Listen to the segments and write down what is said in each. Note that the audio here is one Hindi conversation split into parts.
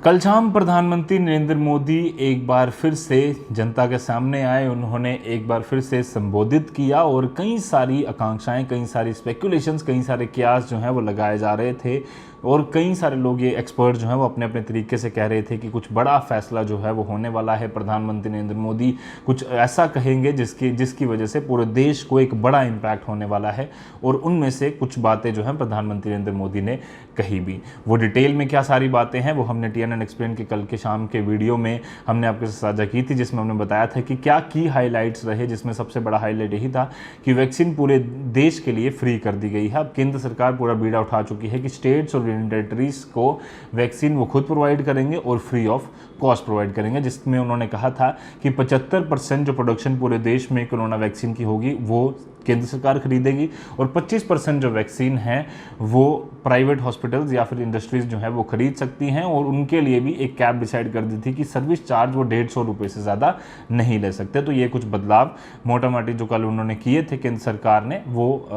कल शाम प्रधानमंत्री नरेंद्र मोदी एक बार फिर से जनता के सामने आए। उन्होंने एक बार फिर से संबोधित किया और कई सारी आकांक्षाएं, कई सारी स्पेकुलेशंस, कई सारे क्यास जो हैं वो लगाए जा रहे थे और कई सारे लोग, ये एक्सपर्ट जो हैं वो अपने अपने तरीके से कह रहे थे कि कुछ बड़ा फैसला जो है वो होने वाला है। प्रधानमंत्री नरेंद्र मोदी कुछ ऐसा कहेंगे जिसकी वजह से पूरे देश को एक बड़ा इम्पैक्ट होने वाला है। और उनमें से कुछ बातें जो हैं प्रधानमंत्री नरेंद्र मोदी ने कही भी। वो डिटेल में क्या सारी बातें हैं वो हमने TNN एक्सप्लेन के कल के शाम के वीडियो में हमने आपके साथ साझा की थी, जिसमें हमने बताया था कि क्या की हाईलाइट्स रहे, जिसमें सबसे बड़ा हाईलाइट यही था कि वैक्सीन पूरे देश के लिए फ्री कर दी गई है। अब केंद्र सरकार पूरा बीड़ा उठा चुकी है कि स्टेट्स और यूनियन टेरिटरीज को वैक्सीन वो खुद प्रोवाइड करेंगे और फ्री ऑफ कॉस्ट प्रोवाइड करेंगे, जिसमें उन्होंने कहा था कि 75% जो प्रोडक्शन पूरे देश में कोरोना वैक्सीन की होगी वो केंद्र सरकार खरीदेगी और 25% जो वैक्सीन है वो प्राइवेट हॉस्पिटल्स या फिर इंडस्ट्रीज जो है वो खरीद सकती हैं। और उनके लिए भी एक कैप डिसाइड कर दी थी कि सर्विस चार्ज वो 150 रुपये से ज़्यादा नहीं ले सकते। तो ये कुछ बदलाव मोटा मोटी जो कल उन्होंने किए थे केंद्र सरकार ने, वो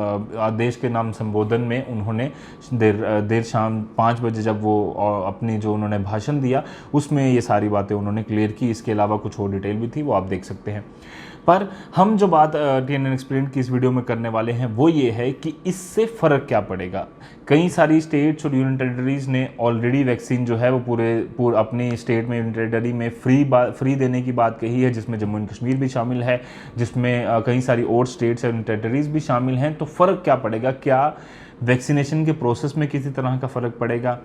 देश के नाम संबोधन में उन्होंने देर शाम 5 बजे जब वो अपनी जो उन्होंने भाषण दिया उसमें ये सारी बातें उन्होंने क्लियर की। इसके अलावा कुछ और डिटेल भी थी, वो आप देख सकते हैं। पर हम जो बात TNN एक्सप्लेन की इस वीडियो में करने वाले हैं वो ये है कि इससे फ़र्क क्या पड़ेगा। कई सारी स्टेट्स और यूनियन टेरिटरीज़ ने ऑलरेडी वैक्सीन जो है वो पूरे अपनी स्टेट में, यूनियन टेरिटरी में फ्री देने की बात कही है, जिसमें जम्मू एंड कश्मीर भी शामिल है, जिसमें कई सारी और स्टेट्स और यूनियन टेरिटरीज़ भी शामिल हैं। तो फ़र्क क्या पड़ेगा? क्या वैक्सीनेशन के प्रोसेस में किसी तरह का फ़र्क पड़ेगा?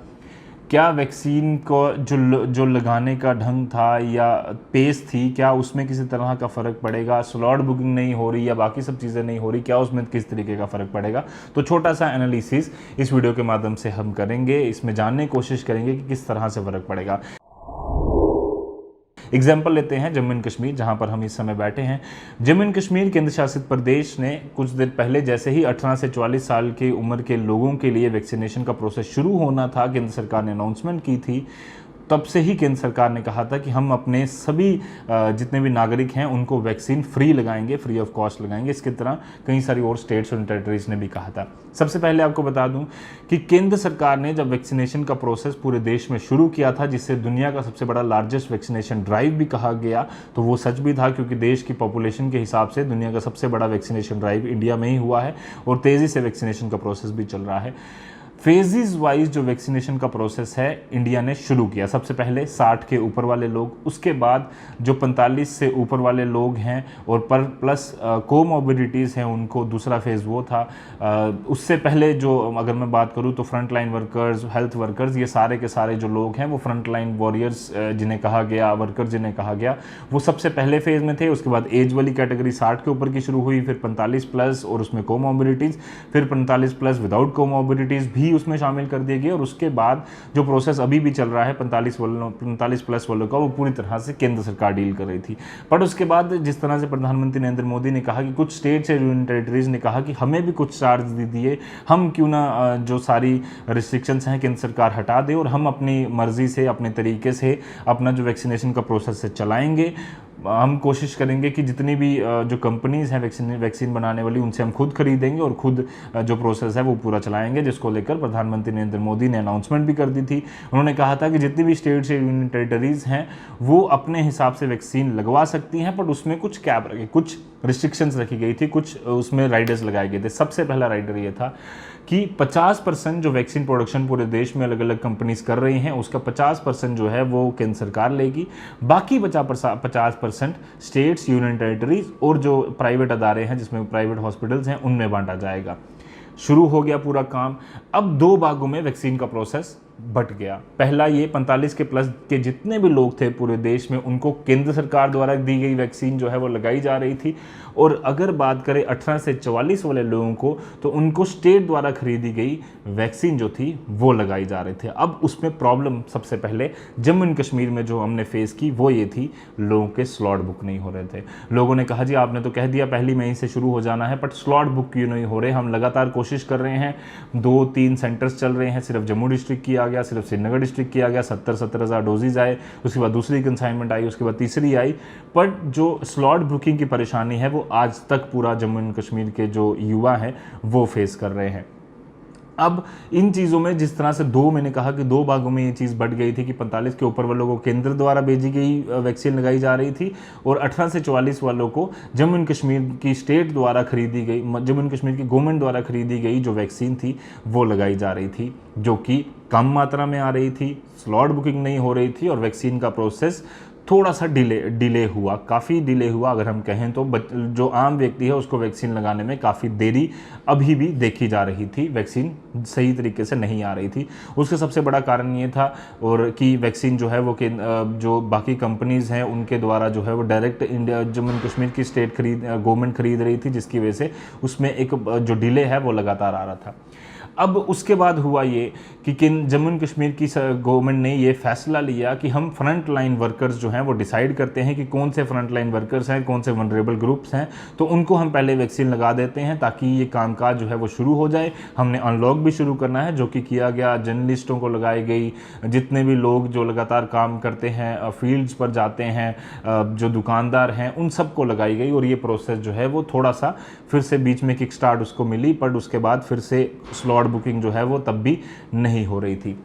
क्या वैक्सीन को जो लगाने का ढंग था या पेस थी, क्या उसमें किसी तरह का फ़र्क पड़ेगा? स्लॉट बुकिंग नहीं हो रही या बाकी सब चीज़ें नहीं हो रही, क्या उसमें किस तरीके का फ़र्क पड़ेगा? तो छोटा सा एनालिसिस इस वीडियो के माध्यम से हम करेंगे, इसमें जानने की कोशिश करेंगे कि किस तरह से फ़र्क पड़ेगा। एग्जाम्पल लेते हैं जम्मू एंड कश्मीर, जहां पर हम इस समय बैठे हैं। जम्मू एंड कश्मीर केंद्र शासित प्रदेश ने कुछ देर पहले जैसे ही 18 से 44 साल की उम्र के लोगों के लिए वैक्सीनेशन का प्रोसेस शुरू होना था, केंद्र सरकार ने अनाउंसमेंट की थी, तब से ही केंद्र सरकार ने कहा था कि हम अपने सभी जितने भी नागरिक हैं उनको वैक्सीन फ्री लगाएंगे, फ्री ऑफ कॉस्ट लगाएंगे। इसकी तरह कई सारी और स्टेट्स और टेरिटरीज ने भी कहा था। सबसे पहले आपको बता दूं कि केंद्र सरकार ने जब वैक्सीनेशन का प्रोसेस पूरे देश में शुरू किया था, जिससे दुनिया का सबसे बड़ा लार्जेस्ट वैक्सीनेशन ड्राइव भी कहा गया, तो वो सच भी था, क्योंकि देश की पॉपुलेशन के हिसाब से दुनिया का सबसे बड़ा वैक्सीनेशन ड्राइव इंडिया में ही हुआ है और तेज़ी से वैक्सीनेशन का प्रोसेस भी चल रहा है। फेजेस वाइज जो वैक्सीनेशन का प्रोसेस है इंडिया ने शुरू किया। सबसे पहले 60 के ऊपर वाले लोग, उसके बाद जो 45 से ऊपर वाले लोग हैं और पर प्लस कोमॉर्बिडिटीज़ हैं उनको दूसरा फेज़ वो था। उससे पहले जो अगर मैं बात करूँ तो front line workers, health workers, ये सारे के सारे जो लोग हैं वो फ्रंट लाइन वॉरियर्स जिन्हें कहा गया, वर्कर्स जिन्हें कहा गया, वो सबसे पहले फेज़ में थे। उसके बाद एज वाली कैटेगरी 60 के ऊपर की शुरू हुई, फिर 45 प्लस और उसमें कोमॉर्बिडिटीज़, फिर 45 प्लस विदाउट कोमॉर्बिडिटीज़ भी उसमें शामिल कर दिए गए। और उसके बाद जो प्रोसेस अभी भी चल रहा है 45 प्लस वालों का, वो पूरी तरह से केंद्र सरकार डील कर रही थी। बट उसके बाद जिस तरह से प्रधानमंत्री नरेंद्र मोदी ने कहा कि कुछ स्टेट्स और यूनियन टेरिटरीज ने कहा कि हमें भी कुछ चार्ज दे दिए, हम क्यों ना जो सारी रिस्ट्रिक्शंस हैं केंद्र सरकार हटा दे और हम अपनी मर्जी से, अपने तरीके से अपना जो वैक्सीनेशन का प्रोसेस है चलाएंगे। हम कोशिश करेंगे कि जितनी भी जो कंपनीज़ हैं वैक्सीन बनाने वाली, उनसे हम खुद खरीदेंगे और खुद जो प्रोसेस है वो पूरा चलाएंगे, जिसको लेकर प्रधानमंत्री नरेंद्र मोदी ने अनाउंसमेंट भी कर दी थी। उन्होंने कहा था कि जितनी भी स्टेट्स या यूनियन टेरिटरीज़ हैं वो अपने हिसाब से वैक्सीन लगवा सकती हैं, बट उसमें कुछ कैप रखी, कुछ रिस्ट्रिक्शंस रखी गई थी, कुछ उसमें राइडर्स लगाए गए थे। सबसे पहला राइडर ये था कि 50% जो वैक्सीन प्रोडक्शन पूरे देश में अलग अलग कंपनीज कर रही हैं उसका 50% जो है वो केंद्र सरकार लेगी। बाकी 50% स्टेट्स, यूनियन टेरिटरीज और जो प्राइवेट अदारे हैं जिसमें प्राइवेट हॉस्पिटल्स हैं उनमें बांटा जाएगा। शुरू हो गया पूरा काम। अब 2 भागों में वैक्सीन का प्रोसेस बट गया। पहला ये 45 के प्लस के जितने भी लोग थे पूरे देश में उनको केंद्र सरकार द्वारा दी गई वैक्सीन जो है वो लगाई जा रही थी। और अगर बात करें 18 से 44 वाले लोगों को, तो उनको स्टेट द्वारा खरीदी गई वैक्सीन जो थी वो लगाई जा रही थी। अब उसमें प्रॉब्लम सबसे पहले जम्मू एंड कश्मीर में जो हमने फेस की वो ये थी, लोगों के स्लॉट बुक नहीं हो रहे थे। लोगों ने कहा जी आपने तो कह दिया 1 मई से शुरू हो जाना है, बट स्लॉट बुक क्यों नहीं हो रहे? हम लगातार कोशिश कर रहे हैं, 2-3 सेंटर्स चल रहे हैं, सिर्फ जम्मू डिस्ट्रिक्ट किया गया, सिर्फ श्रीनगर डिस्ट्रिक्ट किया गया, 70,000 डोजेज आए, उसके बाद दूसरी कंसाइनमेंट आई, उसके बाद तीसरी आई। पर जो स्लॉट बुकिंग की परेशानी है वो आज तक पूरा जम्मू एंड कश्मीर के जो युवा हैं वो फेस कर रहे हैं। अब इन चीज़ों में जिस तरह से दो, मैंने कहा कि दो भागों में ये चीज़ बढ़ गई थी कि 45 के ऊपर वालों को केंद्र द्वारा भेजी गई वैक्सीन लगाई जा रही थी और 18 से 44 वालों को जम्मू एंड कश्मीर की स्टेट द्वारा खरीदी गई, जम्मू एंड कश्मीर की गवर्नमेंट द्वारा खरीदी गई जो वैक्सीन थी वो लगाई जा रही थी, जो कि कम मात्रा में आ रही थी, स्लॉट बुकिंग नहीं हो रही थी और वैक्सीन का प्रोसेस थोड़ा सा डिले हुआ, काफ़ी डिले हुआ अगर हम कहें तो। जो आम व्यक्ति है उसको वैक्सीन लगाने में काफ़ी देरी अभी भी देखी जा रही थी, वैक्सीन सही तरीके से नहीं आ रही थी। उसका सबसे बड़ा कारण ये था और कि वैक्सीन जो है वो जो बाकी कंपनीज़ हैं उनके द्वारा जो है वो direct India Jammu and Kashmir की स्टेट गवर्नमेंट खरीद रही थी, जिसकी वजह से उसमें एक जो डिले है वो लगातार आ रहा था। अब उसके बाद हुआ ये कि जम्मू एंड कश्मीर की गवर्नमेंट ने ये फैसला लिया कि हम फ्रंट लाइन वर्कर्स जो हैं वो डिसाइड करते हैं कि कौन से फ्रंट लाइन वर्कर्स हैं, कौन से वनरेबल ग्रुप्स हैं, तो उनको हम पहले वैक्सीन लगा देते हैं ताकि ये कामकाज जो है वो शुरू हो जाए। हमने अनलॉक भी शुरू करना है, जो कि किया गया। जर्नलिस्टों को लगाई गई, जितने भी लोग जो लगातार काम करते हैं, फील्ड्स पर जाते हैं, जो दुकानदार हैं, उन सबको लगाई गई और ये प्रोसेस जो है वो थोड़ा सा फिर से बीच में किक स्टार्ट उसको मिली, पर उसके बाद फिर से स्लॉट बुकिंग जो है वो तब भी नहीं हो रही थी।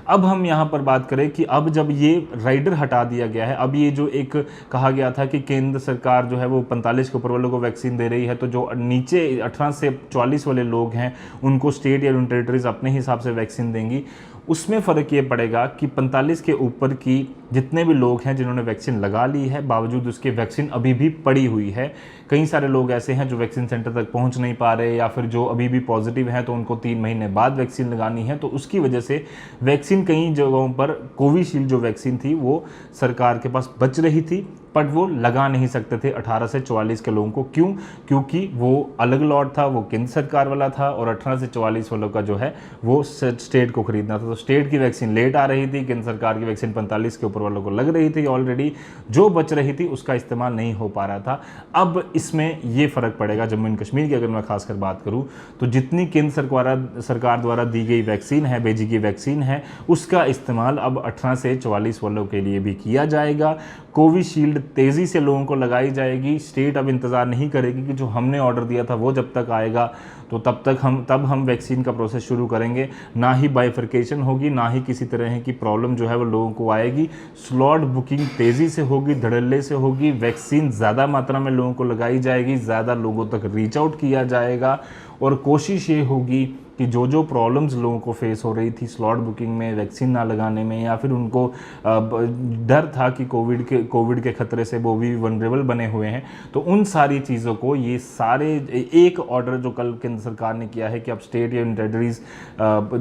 अब हम यहाँ पर बात करें कि अब जब ये राइडर हटा दिया गया है, अब ये जो एक कहा गया था कि केंद्र सरकार जो है वो 45 के ऊपर वालों को वैक्सीन दे रही है, तो जो नीचे 18 से 44 वाले लोग हैं उनको स्टेट या यूनियन टेरिटरीज अपने हिसाब से वैक्सीन देंगी। उसमें फ़र्क ये पड़ेगा कि 45 के ऊपर की जितने भी लोग हैं जिन्होंने वैक्सीन लगा ली है, बावजूद उसके वैक्सीन अभी भी पड़ी हुई है। कई सारे लोग ऐसे हैं जो वैक्सीन सेंटर तक पहुंच नहीं पा रहे, या फिर जो अभी भी पॉजिटिव हैं तो उनको 3 महीने बाद वैक्सीन लगानी है, तो उसकी वजह से वैक्सीन कई जगहों पर कोविशील्ड जो वैक्सीन थी वो सरकार के पास बच रही थी, बट वो लगा नहीं सकते थे 18 से 44 के लोगों को। क्यों? क्योंकि वो अलग लॉट था, वो केंद्र सरकार वाला था और 18 से 44 वालों का जो है वो स्टेट को खरीदना था। तो स्टेट की वैक्सीन लेट आ रही थी, केंद्र सरकार की वैक्सीन 45 के ऊपर वालों को लग रही थी ऑलरेडी, जो बच रही थी उसका इस्तेमाल नहीं हो पा रहा था। अब इसमें ये फ़र्क पड़ेगा जम्मू एंड कश्मीर की अगर मैं खासकर बात करूँ तो जितनी केंद्र सरकार द्वारा दी गई वैक्सीन है, भेजी गई वैक्सीन है, उसका इस्तेमाल अब 18 से 44 वालों के लिए भी किया जाएगा। कोविशील्ड तेज़ी से लोगों को लगाई जाएगी। स्टेट अब इंतज़ार नहीं करेगी कि जो हमने ऑर्डर दिया था वो जब तक आएगा तो तब हम वैक्सीन का प्रोसेस शुरू करेंगे। ना ही बाइफर्केशन होगी, ना ही किसी तरह की प्रॉब्लम जो है वो लोगों को आएगी। स्लॉट बुकिंग तेज़ी से होगी, धड़ल्ले से होगी, वैक्सीन ज़्यादा मात्रा में लोगों को लगाई जाएगी, ज़्यादा लोगों तक रीच आउट किया जाएगा और कोशिश ये होगी कि जो प्रॉब्लम्स लोगों को फेस हो रही थी स्लॉट बुकिंग में, वैक्सीन ना लगाने में, या फिर उनको डर था कि कोविड के खतरे से वो भी वनरेबल बने हुए हैं, तो उन सारी चीज़ों को ये सारे एक ऑर्डर जो कल केंद्र सरकार ने किया है कि अब स्टेट या यूनियन टेरिटरीज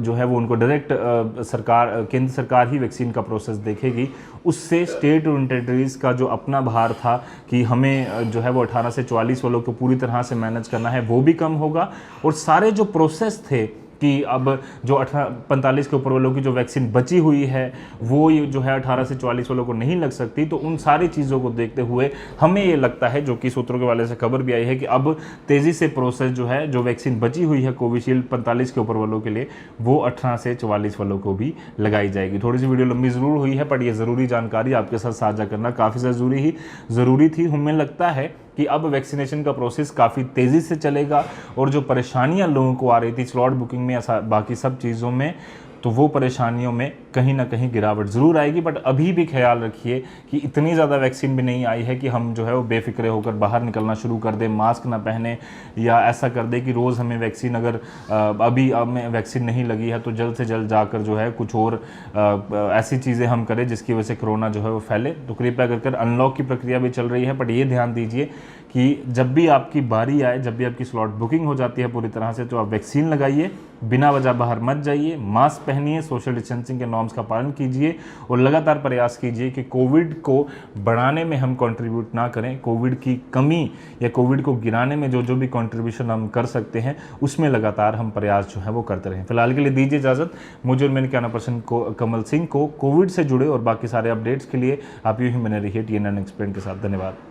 जो है वो उनको डायरेक्ट केंद्र सरकार ही वैक्सीन का प्रोसेस देखेगी, उससे स्टेट यूनियन टेरिटरीज का जो अपना भार था कि हमें जो है वो 18 से 44 वालों को पूरी तरह से मैनेज करना है वो भी कम होगा। और सारे जो प्रोसेस थे कि अब जो 45 के ऊपर वालों की जो वैक्सीन बची हुई है वो जो है 18 से 44 वालों को नहीं लग सकती, तो उन सारी चीज़ों को देखते हुए हमें ये लगता है, जो कि सूत्रों के वाले से खबर भी आई है, कि अब तेज़ी से प्रोसेस जो है, जो वैक्सीन बची हुई है कोविशील्ड 45 के ऊपर वालों के लिए, वो 18 से 44 वालों को भी लगाई जाएगी। थोड़ी सी वीडियो लंबी ज़रूर हुई है, पर ये ज़रूरी जानकारी आपके साथ साझा करना काफ़ी ज़रूरी थी। हमें लगता है कि अब वैक्सीनेशन का प्रोसेस काफ़ी तेज़ी से चलेगा और जो परेशानियां लोगों को आ रही थी स्लॉट बुकिंग में या बाकी सब चीज़ों में, तो वो परेशानियों में कहीं ना कहीं गिरावट ज़रूर आएगी। बट अभी भी ख्याल रखिए कि इतनी ज़्यादा वैक्सीन भी नहीं आई है कि हम जो है वो बेफिक्रे होकर बाहर निकलना शुरू कर दें, मास्क ना पहने, या ऐसा कर दें कि रोज़ हमें वैक्सीन अगर अभी हमें वैक्सीन नहीं लगी है तो जल्द से जल्द जाकर जो है कुछ और ऐसी चीज़ें हम करें जिसकी वजह से कोरोना जो है वो फैले। तो कृपया कर अनलॉक की प्रक्रिया भी चल रही है, बट ये ध्यान दीजिए कि जब भी आपकी बारी आए, जब भी आपकी स्लॉट बुकिंग हो जाती है पूरी तरह से, तो आप वैक्सीन लगाइए, बिना वजह बाहर मत जाइए, मास्क पहनिए, सोशल डिस्टेंसिंग के नॉर्म्स का पालन कीजिए और लगातार प्रयास कीजिए कि कोविड को बढ़ाने में हम कंट्रीब्यूट ना करें। कोविड की कमी या कोविड को गिराने में जो भी कंट्रीब्यूशन हम कर सकते हैं उसमें लगातार हम प्रयास जो है वो करते रहें। फिलहाल के लिए दीजिए इजाज़त। मुझे और मेरे कैमरा पर्सन को कमल सिंह को कोविड से जुड़े और बाकी सारे अपडेट्स के लिए आप यूँ ही बने रहिए TNN एक्सप्लेन के साथ। धन्यवाद।